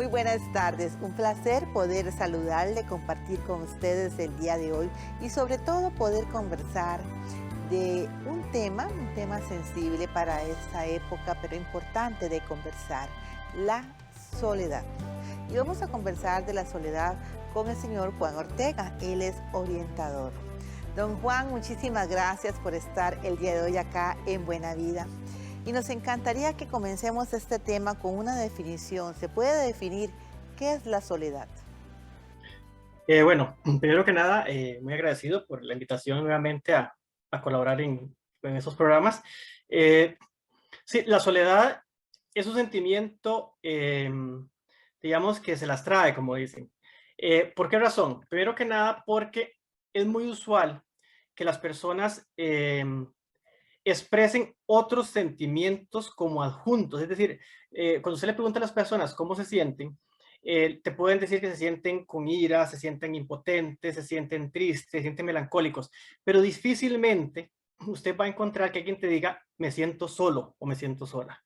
Muy buenas tardes, un placer poder saludarle, compartir con ustedes el día de hoy y sobre todo poder conversar de un tema sensible para esta época, pero importante de conversar, la soledad. Y vamos a conversar de la soledad con el señor Juan Ortega, él es orientador. Don Juan, muchísimas gracias por estar el día de hoy acá en Buena Vida. Y nos encantaría que comencemos este tema con una definición. ¿Se puede definir qué es la soledad? Bueno, primero que nada, muy agradecido por la invitación nuevamente a colaborar en esos programas. Eh, sí, la soledad es un sentimiento, digamos, que se las trae, como dicen. ¿Por qué razón? Primero que nada, porque es muy usual que las personas expresen otros sentimientos como adjuntos. Es decir, cuando usted le pregunta a las personas cómo se sienten, te pueden decir que se sienten con ira, se sienten impotentes, se sienten tristes, se sienten melancólicos, pero difícilmente usted va a encontrar que alguien te diga, me siento solo o me siento sola.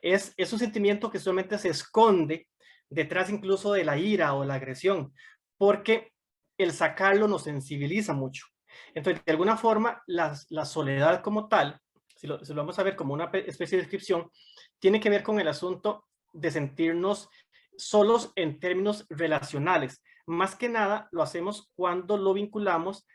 Es un sentimiento que solamente se esconde detrás incluso de la ira o la agresión, porque el sacarlo nos sensibiliza mucho. Entonces, de alguna forma, la soledad como tal, si lo vamos a ver como una especie de descripción, tiene que ver con el asunto de sentirnos solos en términos relacionales. Más que nada, lo hacemos cuando lo vinculamos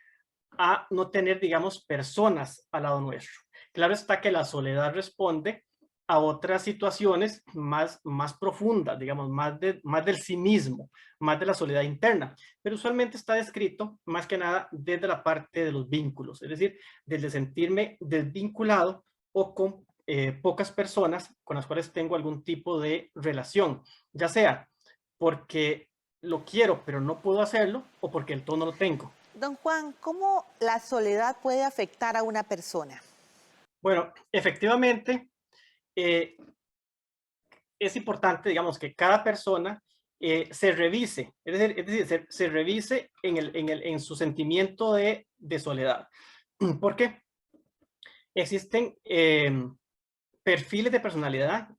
a no tener, digamos, personas al lado nuestro. Claro está que la soledad responde a otras situaciones más profundas, digamos, más del sí mismo, más de la soledad interna, pero usualmente está descrito más que nada desde la parte de los vínculos, es decir, desde sentirme desvinculado o con pocas personas con las cuales tengo algún tipo de relación, ya sea porque lo quiero pero no puedo hacerlo o porque el tono lo tengo. Don Juan, ¿cómo la soledad puede afectar a una persona? Bueno, efectivamente, eh, es importante, digamos, que cada persona se revise, es decir se revise en su sentimiento de soledad. ¿Por qué? Existen perfiles de personalidad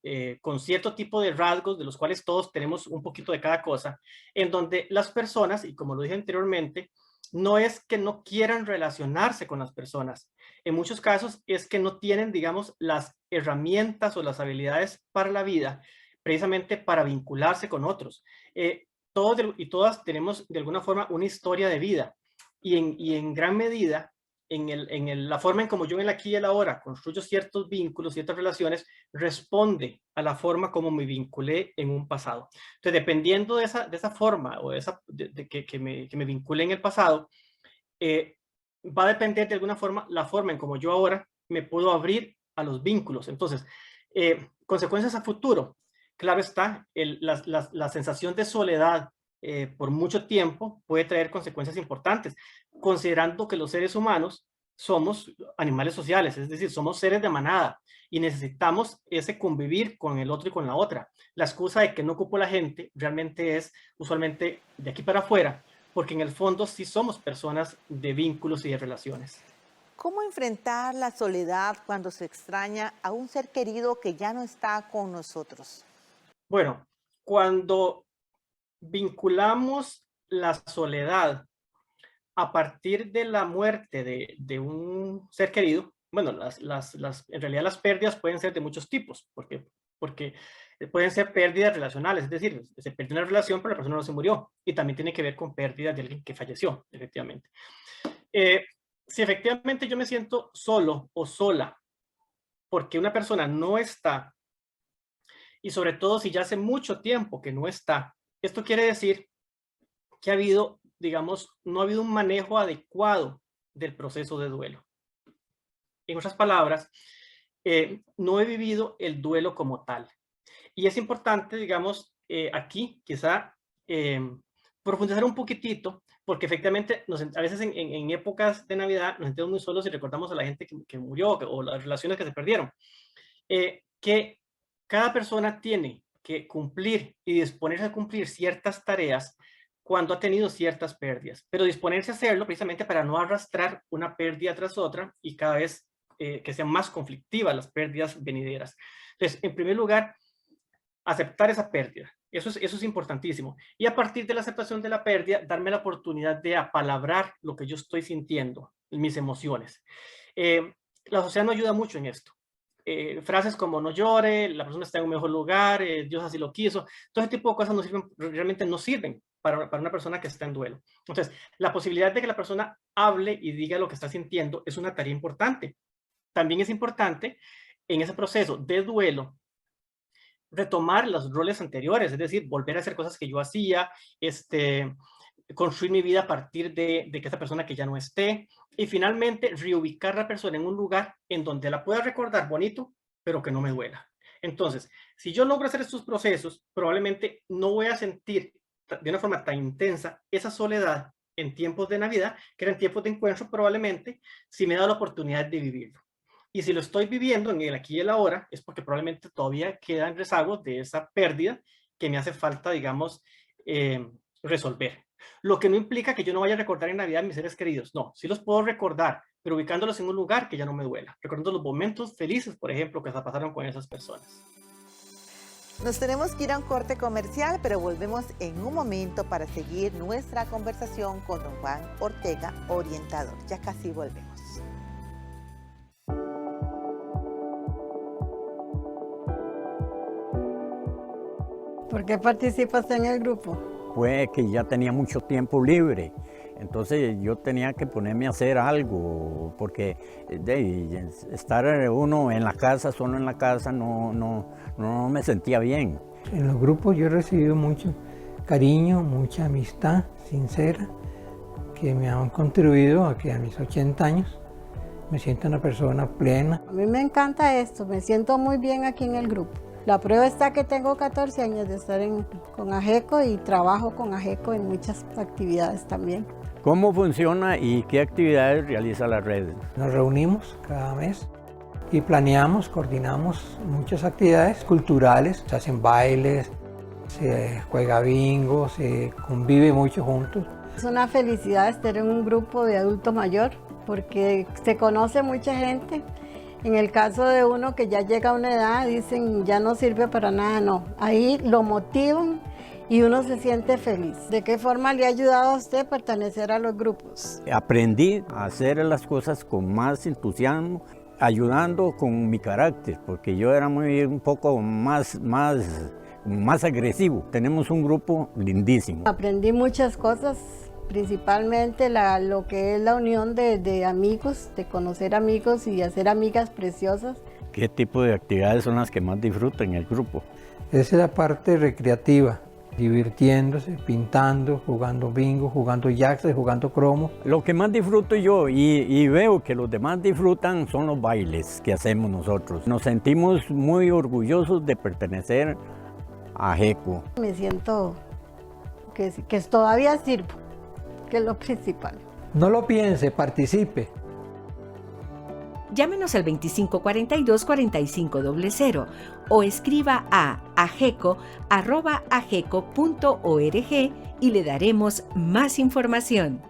con cierto tipo de rasgos, de los cuales todos tenemos un poquito de cada cosa, en donde las personas, y como lo dije anteriormente, no es que no quieran relacionarse con las personas. En muchos casos es que no tienen, digamos, las herramientas o las habilidades para la vida, precisamente para vincularse con otros. Todos y todas tenemos de alguna forma una historia de vida y en gran medida la forma en como yo en el aquí y el ahora construyo ciertos vínculos, ciertas relaciones, responde a la forma como me vinculé en un pasado. Entonces, dependiendo de esa forma o que me vincule en el pasado, va a depender de alguna forma la forma en como yo ahora me puedo abrir a los vínculos. Entonces, consecuencias a futuro. Claro está, la sensación de soledad por mucho tiempo puede traer consecuencias importantes, considerando que los seres humanos somos animales sociales, es decir, somos seres de manada y necesitamos ese convivir con el otro y con la otra. La excusa de que no ocupo la gente realmente es usualmente de aquí para afuera, porque en el fondo sí somos personas de vínculos y de relaciones. ¿Cómo enfrentar la soledad cuando se extraña a un ser querido que ya no está con nosotros? Bueno, cuando vinculamos la soledad a partir de la muerte de un ser querido, bueno, en realidad las pérdidas pueden ser de muchos tipos, porque pueden ser pérdidas relacionales, es decir, se perdió una relación pero la persona no se murió, y también tiene que ver con pérdidas de alguien que falleció, efectivamente. Eh, si efectivamente yo me siento solo o sola porque una persona no está, y sobre todo si ya hace mucho tiempo que no está, esto quiere decir que ha habido, digamos, no ha habido un manejo adecuado del proceso de duelo. En otras palabras, no he vivido el duelo como tal. Y es importante, digamos, aquí quizá eh, profundizar un poquitito, porque efectivamente a veces en épocas de Navidad nos sentimos muy solos y recordamos a la gente que murió o las relaciones que se perdieron. Que cada persona tiene que cumplir y disponerse a cumplir ciertas tareas cuando ha tenido ciertas pérdidas, pero disponerse a hacerlo precisamente para no arrastrar una pérdida tras otra y cada vez que sean más conflictivas las pérdidas venideras. Entonces, en primer lugar, aceptar esa pérdida. Eso es importantísimo. Y a partir de la aceptación de la pérdida, darme la oportunidad de apalabrar lo que yo estoy sintiendo, mis emociones. La sociedad no ayuda mucho en esto. Frases como no llore, la persona está en un mejor lugar, Dios así lo quiso, todo ese tipo de cosas no sirven, realmente no sirven para una persona que está en duelo. Entonces, la posibilidad de que la persona hable y diga lo que está sintiendo es una tarea importante. También es importante en ese proceso de duelo retomar los roles anteriores, es decir, volver a hacer cosas que yo hacía, construir mi vida a partir de que esa persona que ya no esté, y finalmente reubicar a la persona en un lugar en donde la pueda recordar bonito, pero que no me duela. Entonces, si yo logro hacer estos procesos, probablemente no voy a sentir de una forma tan intensa esa soledad en tiempos de Navidad, que eran tiempos de encuentro probablemente, si me da la oportunidad de vivirlo. Y si lo estoy viviendo en el aquí y el ahora, es porque probablemente todavía quedan rezagos de esa pérdida que me hace falta, digamos, resolver. Lo que no implica que yo no vaya a recordar en Navidad a mis seres queridos. No, sí los puedo recordar, pero ubicándolos en un lugar que ya no me duela. Recordando los momentos felices, por ejemplo, que se pasaron con esas personas. Nos tenemos que ir a un corte comercial, pero volvemos en un momento para seguir nuestra conversación con don Juan Ortega, orientador. Ya casi volvemos. ¿Por qué participas en el grupo? Fue que ya tenía mucho tiempo libre, entonces yo tenía que ponerme a hacer algo, porque estar uno en la casa, solo en la casa, no me sentía bien. En los grupos yo he recibido mucho cariño, mucha amistad sincera, que me han contribuido a que a mis 80 años me sienta una persona plena. A mí me encanta esto, me siento muy bien aquí en el grupo. La prueba está que tengo 14 años de estar con AGECO y trabajo con AGECO en muchas actividades también. ¿Cómo funciona y qué actividades realiza la red? Nos reunimos cada mes y planeamos, coordinamos muchas actividades culturales. Se hacen bailes, se juega bingo, se convive mucho juntos. Es una felicidad estar en un grupo de adulto mayor porque se conoce mucha gente. En el caso de uno que ya llega a una edad, dicen ya no sirve para nada, no. Ahí lo motivan y uno se siente feliz. ¿De qué forma le ha ayudado a usted pertenecer a los grupos? Aprendí a hacer las cosas con más entusiasmo, ayudando con mi carácter, porque yo era un poco más agresivo. Tenemos un grupo lindísimo. Aprendí muchas cosas. Principalmente lo que es la unión de amigos, de conocer amigos y hacer amigas preciosas. ¿Qué tipo de actividades son las que más disfrutan en el grupo? Esa es la parte recreativa, divirtiéndose, pintando, jugando bingo, jugando jacks, jugando cromos. Lo que más disfruto yo y veo que los demás disfrutan son los bailes que hacemos nosotros. Nos sentimos muy orgullosos de pertenecer a AGECO. Me siento que todavía sirvo, que es lo principal. No lo piense, participe. Llámenos al 2542-4500 o escriba a ageco@ageco.org y le daremos más información.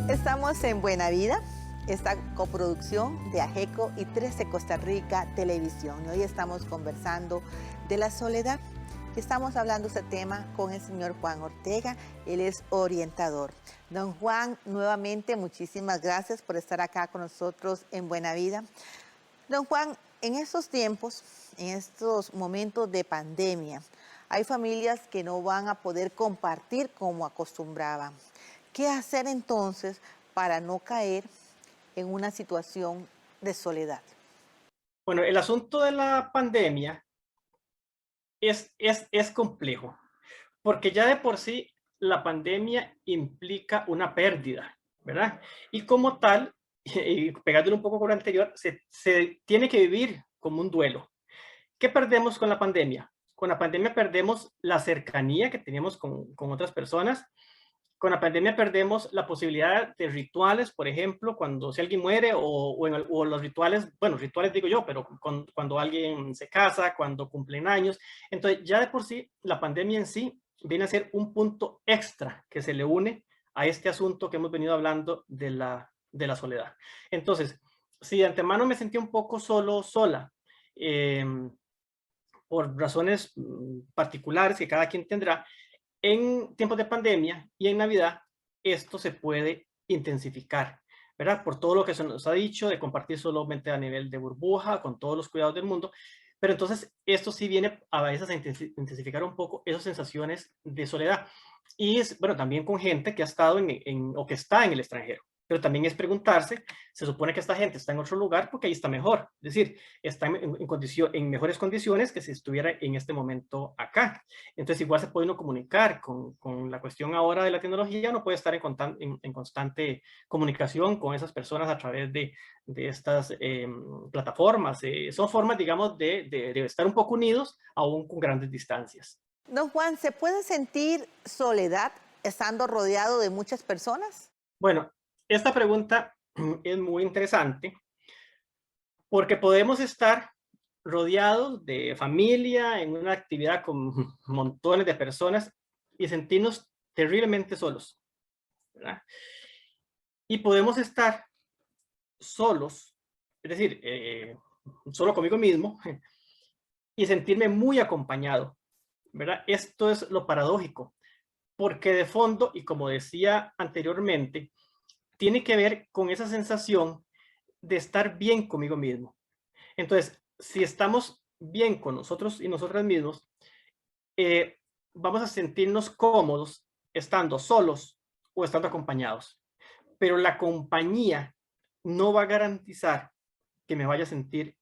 Estamos en Buena Vida, esta coproducción de AGECO y 13 Costa Rica Televisión. Y hoy estamos conversando de la soledad. Estamos hablando de este tema con el señor Juan Ortega, él es orientador. Don Juan, nuevamente muchísimas gracias por estar acá con nosotros en Buena Vida. Don Juan, en estos tiempos, en estos momentos de pandemia, hay familias que no van a poder compartir como acostumbraban. ¿Qué hacer entonces para no caer en una situación de soledad? Bueno, el asunto de la pandemia es complejo, porque ya de por sí la pandemia implica una pérdida, ¿verdad? Y como tal, y pegándole un poco con lo anterior, se tiene que vivir como un duelo. ¿Qué perdemos con la pandemia? Con la pandemia perdemos la cercanía que teníamos con otras personas, con la pandemia perdemos la posibilidad de rituales, por ejemplo, cuando si alguien muere o los rituales, bueno, rituales digo yo, pero cuando alguien se casa, cuando cumplen años. Entonces, ya de por sí, la pandemia en sí viene a ser un punto extra que se le une a este asunto que hemos venido hablando de la soledad. Entonces, si de antemano me sentí un poco solo, sola, por razones particulares que cada quien tendrá, en tiempos de pandemia y en Navidad, esto se puede intensificar, ¿verdad? Por todo lo que se nos ha dicho de compartir solamente a nivel de burbuja, con todos los cuidados del mundo, pero entonces esto sí viene a veces a intensificar un poco esas sensaciones de soledad. Y es, bueno, también con gente que ha estado o que está en el extranjero. Pero también es preguntarse, se supone que esta gente está en otro lugar porque ahí está mejor, es decir, está en mejores condiciones que si estuviera en este momento acá. Entonces igual se puede uno comunicar con la cuestión ahora de la tecnología, uno puede estar en constante comunicación con esas personas a través de estas plataformas. Son formas, digamos, de estar un poco unidos, aún con grandes distancias. Don Juan, ¿se puede sentir soledad estando rodeado de muchas personas? Bueno, esta pregunta es muy interesante porque podemos estar rodeados de familia en una actividad con montones de personas y sentirnos terriblemente solos, ¿verdad? Y podemos estar solos, es decir, solo conmigo mismo y sentirme muy acompañado, ¿verdad? Esto es lo paradójico, porque de fondo, y como decía anteriormente, tiene que ver con esa sensación de estar bien conmigo mismo. Entonces, si estamos bien con nosotros y nosotras mismos, vamos a sentirnos cómodos estando solos o estando acompañados. Pero la compañía no va a garantizar que me vaya a sentir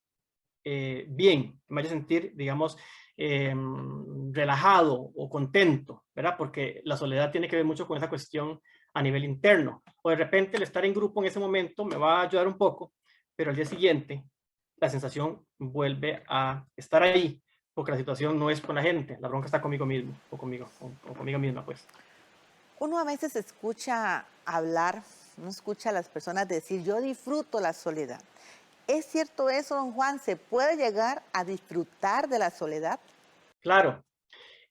bien, que me vaya a sentir, digamos, relajado o contento, ¿verdad? Porque la soledad tiene que ver mucho con esa cuestión a nivel interno. O de repente el estar en grupo en ese momento me va a ayudar un poco, pero al día siguiente la sensación vuelve a estar ahí, porque la situación no es con la gente, la bronca está conmigo mismo, o conmigo misma, pues. Uno a veces escucha hablar, uno escucha a las personas decir, yo disfruto la soledad. ¿Es cierto eso, don Juan? ¿Se puede llegar a disfrutar de la soledad? Claro.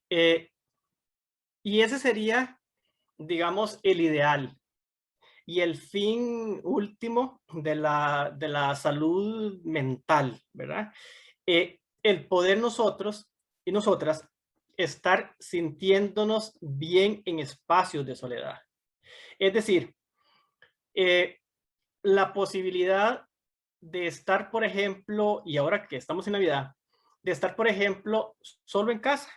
Y ese sería, digamos, el ideal y el fin último de la salud mental, ¿verdad? El poder nosotros y nosotras estar sintiéndonos bien en espacios de soledad. Es decir, la posibilidad de estar, por ejemplo, y ahora que estamos en Navidad, de estar, por ejemplo, solo en casa,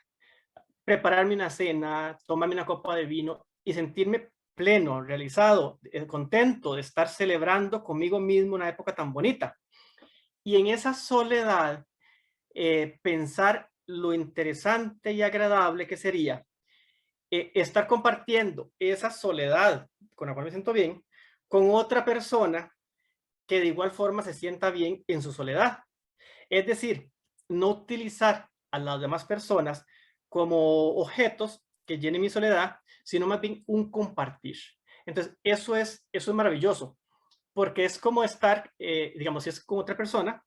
prepararme una cena, tomarme una copa de vino y sentirme pleno, realizado, contento de estar celebrando conmigo mismo una época tan bonita. Y en esa soledad, pensar lo interesante y agradable que sería estar compartiendo esa soledad con la cual me siento bien, con otra persona que de igual forma se sienta bien en su soledad. Es decir, no utilizar a las demás personas como objetos que llenen mi soledad, sino más bien un compartir. Entonces, eso es maravilloso, porque es como estar, digamos, si es con otra persona,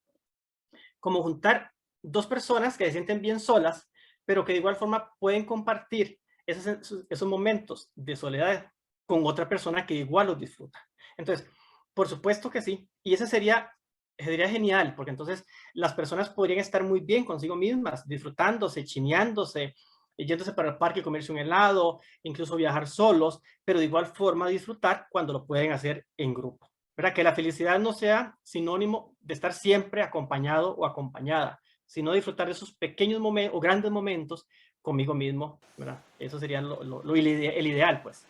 como juntar dos personas que se sienten bien solas, pero que de igual forma pueden compartir esos momentos de soledad con otra persona que igual los disfruta. Entonces, por supuesto que sí, y ese sería genial, porque entonces las personas podrían estar muy bien consigo mismas, disfrutándose, chineándose, yéndose para el parque, comerse un helado, incluso viajar solos, pero de igual forma disfrutar cuando lo pueden hacer en grupo. ¿Verdad? Que la felicidad no sea sinónimo de estar siempre acompañado o acompañada, sino disfrutar de esos pequeños momentos o grandes momentos conmigo mismo, ¿verdad? Eso sería el ideal, pues.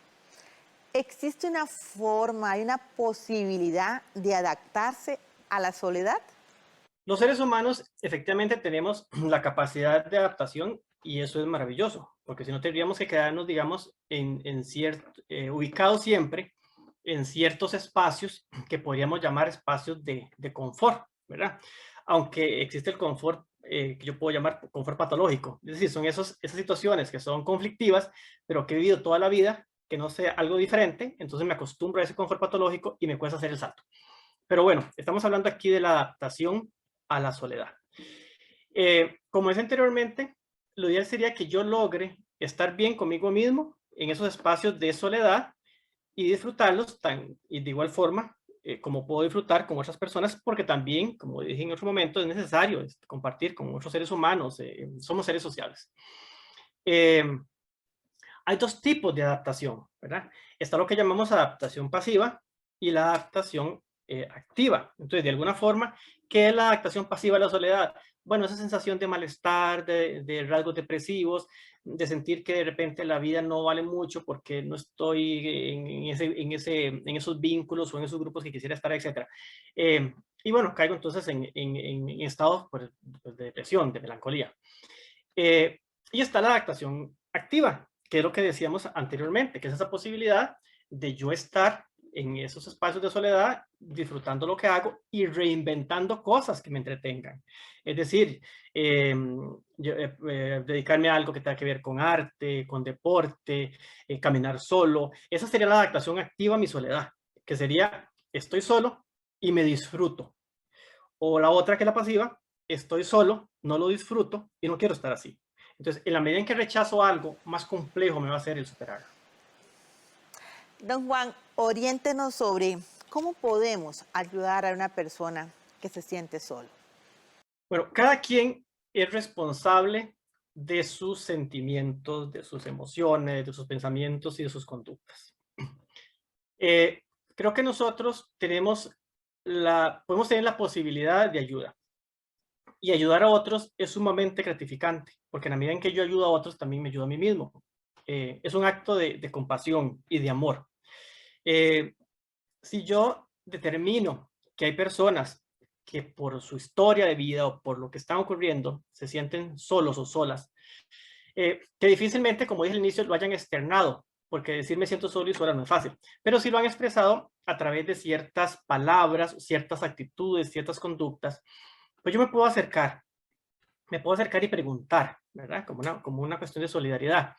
¿Existe una forma, hay una posibilidad de adaptarse a la soledad? Los seres humanos efectivamente tenemos la capacidad de adaptación y eso es maravilloso, porque si no tendríamos que quedarnos, digamos, ubicados siempre en ciertos espacios que podríamos llamar espacios de confort, ¿verdad? Aunque existe el confort que yo puedo llamar confort patológico, es decir, son esas situaciones que son conflictivas, pero que he vivido toda la vida que no sea algo diferente, entonces me acostumbro a ese confort patológico y me cuesta hacer el salto. Pero bueno, estamos hablando aquí de la adaptación a la soledad. Como decía anteriormente, lo ideal sería que yo logre estar bien conmigo mismo en esos espacios de soledad y disfrutarlos y de igual forma como puedo disfrutar con otras personas, porque también, como dije en otro momento, es necesario compartir con otros seres humanos, somos seres sociales. Hay dos tipos de adaptación, ¿verdad? Está lo que llamamos adaptación pasiva y la adaptación activa. Entonces, de alguna forma, ¿qué es la adaptación pasiva a la soledad? Bueno, esa sensación de malestar, de rasgos depresivos, de sentir que de repente la vida no vale mucho porque no estoy en esos vínculos o en esos grupos que quisiera estar, etc. Y bueno, caigo entonces en estados pues, de depresión, de melancolía. Y está la adaptación activa, que es lo que decíamos anteriormente, que es esa posibilidad de yo estar en esos espacios de soledad, disfrutando lo que hago y reinventando cosas que me entretengan. Es decir, dedicarme a algo que tenga que ver con arte, con deporte, caminar solo. Esa sería la adaptación activa a mi soledad, que sería, estoy solo y me disfruto. O la otra que es la pasiva, estoy solo, no lo disfruto y no quiero estar así. Entonces, en la medida en que rechazo algo, más complejo me va a ser el superarlo. Don Juan, oriéntenos sobre cómo podemos ayudar a una persona que se siente solo. Bueno, cada quien es responsable de sus sentimientos, de sus emociones, de sus pensamientos y de sus conductas. Creo que nosotros podemos tener la posibilidad de ayuda. Y ayudar a otros es sumamente gratificante, porque en la medida en que yo ayudo a otros, también me ayudo a mí mismo. Es un acto de compasión y de amor. Si yo determino que hay personas que por su historia de vida o por lo que está ocurriendo se sienten solos o solas, que difícilmente, como dije al inicio, lo hayan externado, porque decir me siento solo y sola no es fácil, pero sí lo han expresado a través de ciertas palabras, ciertas actitudes, ciertas conductas, pues yo me puedo acercar y preguntar, ¿verdad? Como una cuestión de solidaridad.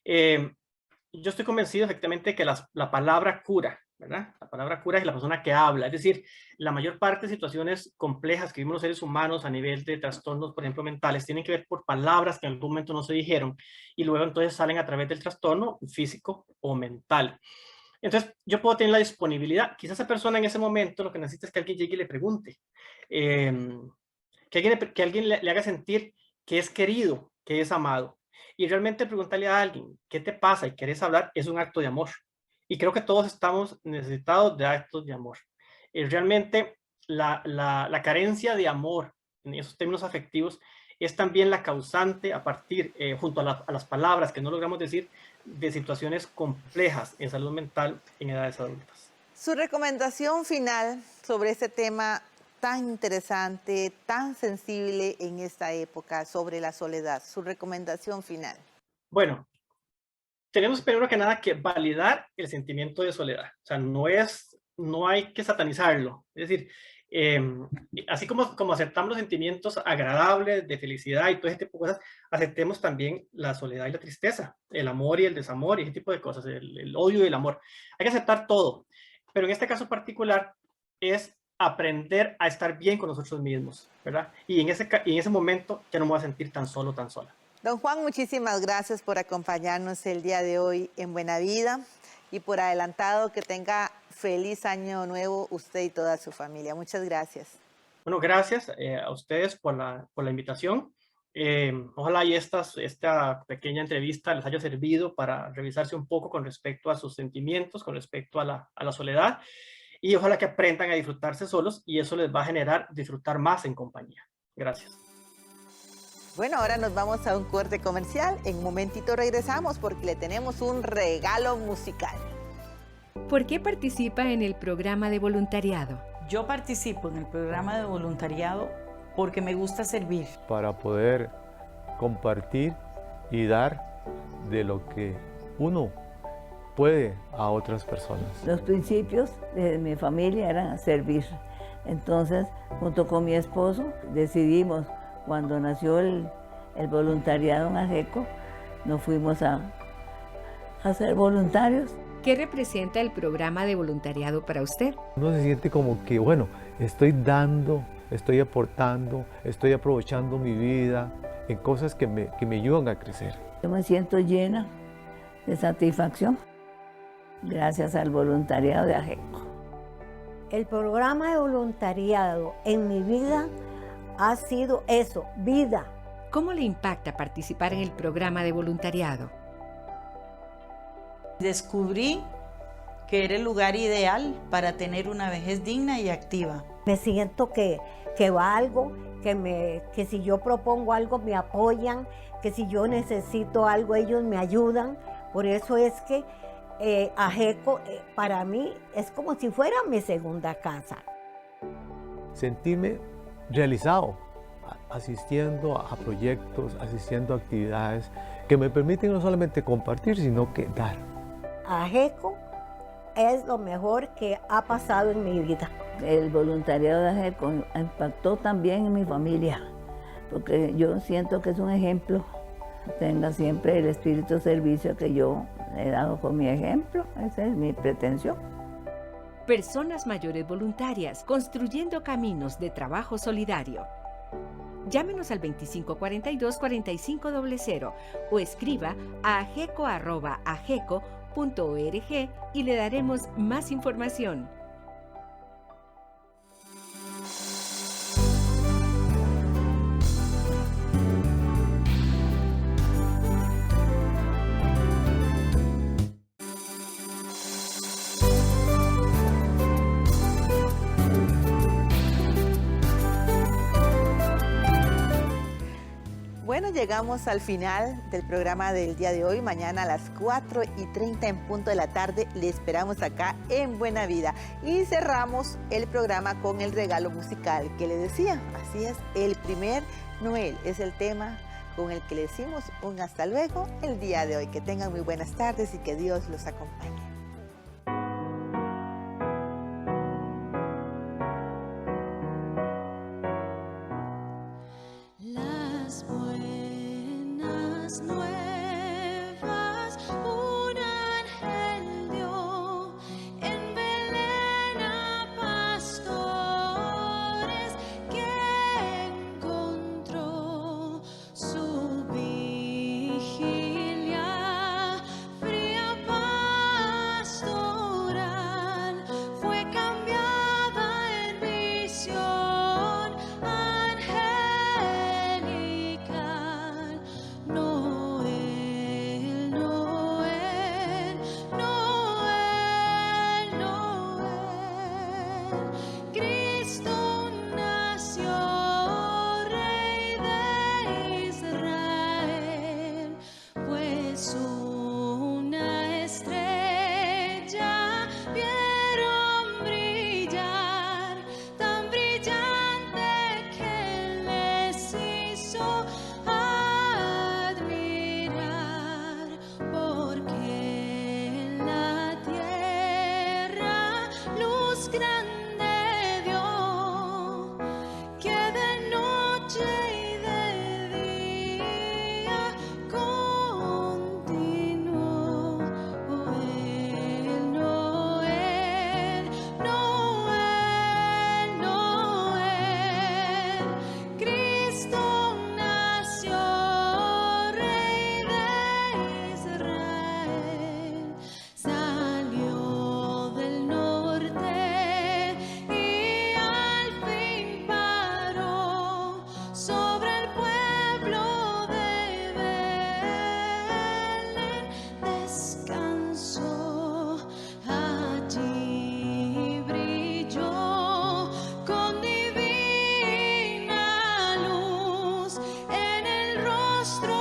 Yo estoy convencido efectivamente que la palabra cura, ¿verdad? La palabra cura es la persona que habla, es decir, la mayor parte de situaciones complejas que vivimos los seres humanos a nivel de trastornos, por ejemplo, mentales, tienen que ver por palabras que en algún momento no se dijeron y luego entonces salen a través del trastorno físico o mental. Entonces, yo puedo tener la disponibilidad. Quizás esa persona en ese momento lo que necesita es que alguien llegue y le pregunte. Que alguien le haga sentir que es querido, que es amado. Y realmente preguntarle a alguien, ¿qué te pasa? Y querés hablar, es un acto de amor. Y creo que todos estamos necesitados de actos de amor. Realmente la carencia de amor en esos términos afectivos es también la causante a partir, junto a las palabras que no logramos decir, de situaciones complejas en salud mental en edades adultas. Su recomendación final sobre este tema tan interesante, tan sensible en esta época sobre la soledad, su recomendación final. Bueno, tenemos primero que nada que validar el sentimiento de soledad. O sea, no hay que satanizarlo. Es decir, así como aceptamos los sentimientos agradables de felicidad y todo ese tipo de cosas, aceptemos también la soledad y la tristeza, el amor y el desamor y ese tipo de cosas, el odio y el amor. Hay que aceptar todo, pero en este caso particular es aprender a estar bien con nosotros mismos, ¿verdad? Y en ese momento ya no me voy a sentir tan solo, tan sola. Don Juan, muchísimas gracias por acompañarnos el día de hoy en Buena Vida y por adelantado que tenga feliz año nuevo usted y toda su familia. Muchas gracias. Bueno, gracias a ustedes por la invitación. Ojalá y esta pequeña entrevista les haya servido para revisarse un poco con respecto a sus sentimientos, con respecto a la soledad, y ojalá que aprendan a disfrutarse solos y eso les va a generar disfrutar más en compañía. Gracias. Bueno, ahora nos vamos a un corte comercial. En un momentito regresamos porque le tenemos un regalo musical. ¿Por qué participa en el programa de voluntariado? Yo participo en el programa de voluntariado porque me gusta servir. Para poder compartir y dar de lo que uno puede a otras personas. Los principios de mi familia eran servir. Entonces, junto con mi esposo, decidimos, cuando nació el voluntariado en AGECO, nos fuimos a a ser voluntarios. ¿Qué representa el programa de voluntariado para usted? Uno se siente como que, bueno, estoy dando, estoy aportando, estoy aprovechando mi vida en cosas que me ayudan a crecer. Yo me siento llena de satisfacción gracias al voluntariado de AGECO. El programa de voluntariado en mi vida ha sido eso, vida. ¿Cómo le impacta participar en el programa de voluntariado? Descubrí que era el lugar ideal para tener una vejez digna y activa. Me siento que valgo, que si yo propongo algo me apoyan, que si yo necesito algo ellos me ayudan. Por eso es que AGECO para mí es como si fuera mi segunda casa. Sentirme realizado, asistiendo a proyectos, asistiendo a actividades que me permiten no solamente compartir, sino que dar. AGECO es lo mejor que ha pasado en mi vida. El voluntariado de AGECO impactó también en mi familia, porque yo siento que es un ejemplo. Tenga siempre el espíritu de servicio que yo he dado con mi ejemplo, esa es mi pretensión. Personas mayores voluntarias construyendo caminos de trabajo solidario. Llámenos al 2542-4500 o escriba a ageco@ageco.org y le daremos más información. Bueno, llegamos al final del programa del día de hoy. Mañana a las 4:30 en punto de la tarde le esperamos acá en Buena Vida. Y cerramos el programa con el regalo musical que le decía. Así es, el primer Noel es el tema con el que le decimos un hasta luego el día de hoy. Que tengan muy buenas tardes y que Dios los acompañe. Rostro